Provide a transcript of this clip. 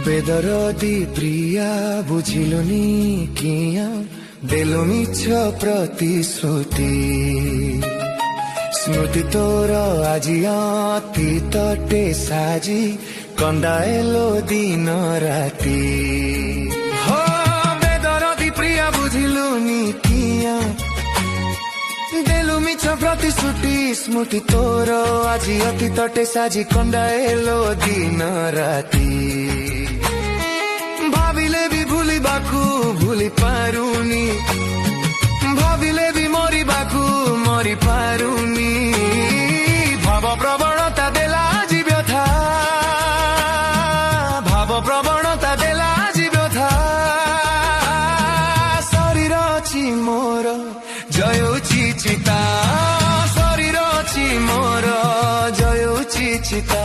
বেদরদি প্রিয়া বুঝিলুনি কিয়া দেলু মিছ প্রতিশ্রুতি স্মৃতি তোর আজি অতি তটে সাজি কন্দাইলো দিন রাতি হো বেদরদি প্রিয়া বুঝিলুনি কিয়া দেলু মিছ প্রতিশ্রুতি স্মৃতি তোর আজি অতি তটে সাজি কন্দাইলো দিন রাতি ভাবিলে বি ভুলিবাকু ভুলি পাରୁନି ভাবিলে বি মরিবাকু মরি পাରୁନି ভাব প্রবণতা দেলা আজি ব্যথা ভাব প্রবণতা দেলা আজি ব্যথা শরীর অছি মোর জয়ুছি চিতা শরীর অছি মোর জয়ুছি চিতা